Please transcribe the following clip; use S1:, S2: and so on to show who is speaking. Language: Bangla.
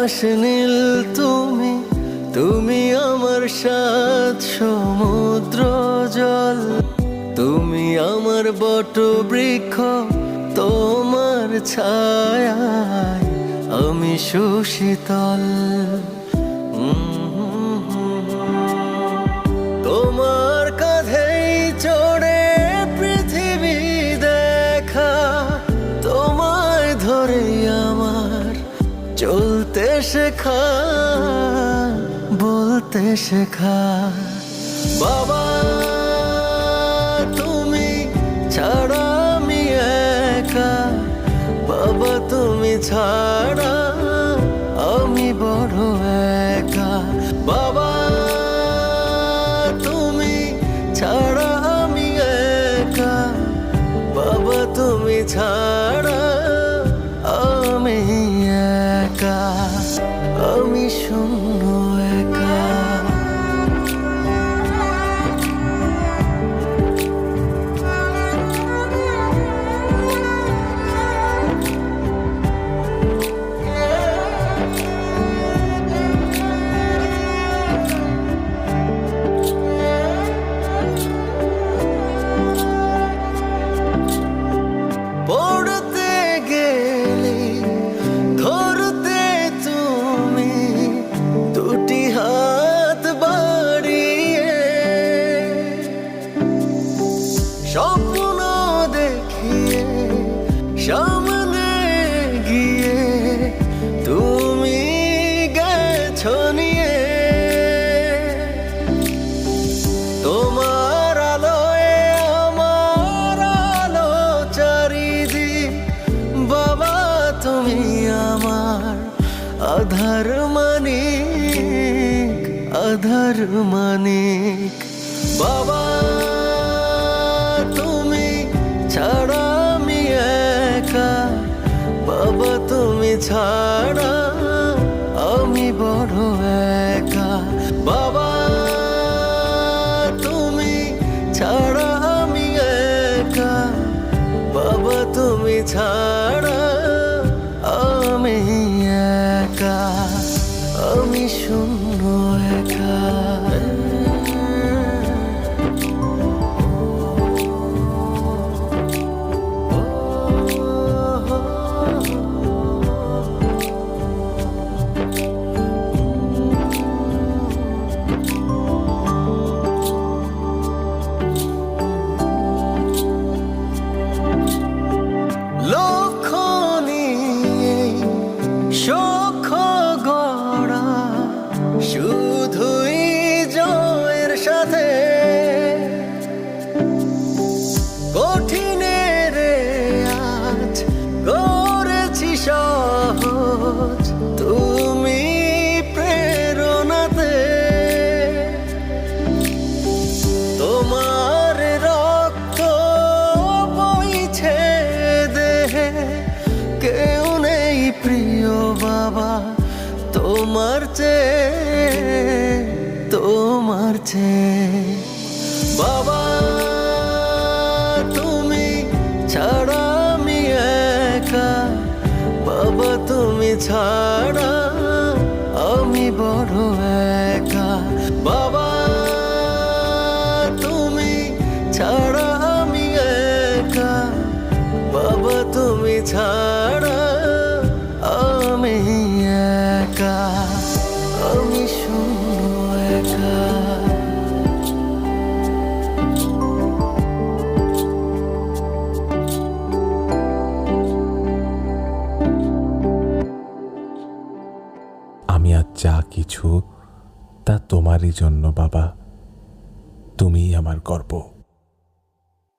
S1: আকাশ নীল তুমি, তুমি আমার সাত সমুদ্র জল, তুমি আমার বটবৃক্ষ, তোমার ছায়ায় আমি সুশীতল। তোমার কাঁধেই চড়ে পৃথিবী দেখা, তোমায় ধরে আমার চলতে শেখা, বলতে শেখা। বাবা তুমি ছাড়া আমি একা, বাবা তুমি ছাড়া আমি বড় একা। বাবা তুমি ছাড়া আমি একা, বাবা তুমি ছাড়া আমি একা, আমি শূন্য একা। পড়তে গেলে ধরতে তুমি দুটি হাত বাড়িয়ে, স্বপ্ন দেখিয়ে সামনে গিয়ে তুমি গেছো নিয়ে। তোমার আলোয় আমার আলো চারিদিক, বাবা তুমি আমার আধার মানিক, আধার মানিক। বাবা তুমি ছাড়া আমি একা, বাবা তুমি ছাড়া আমি বড় একা। বাবা তুমি ছাড়া আমি একা, বাবা তুমি ছাড়া আমি একা, আমি শূন্য একা। লক্ষ্য নিয়ে সখ গড়া, শুধুই জয়ের সাথে কঠিনের আজ করেছি সহজ, তুমি প্রেরণাতে। তোমার রক্ত বইছে দেহে, কেউ নেই প্রিয় বাবা তোমার চেয়ে, তোমার চেয়ে। বাবা তুমি ছাড়া আমি একা, বাবা তুমি ছাড়া আমি বড় একা। বাবা তুমি ছাড়া আমি একা, বাবা তুমি ছাড়া আমি একা, আমি শূন্য একা।
S2: আমি আজ যা কিছু তা তোমারই জন্য বাবা, তুমিই আমার গর্ব।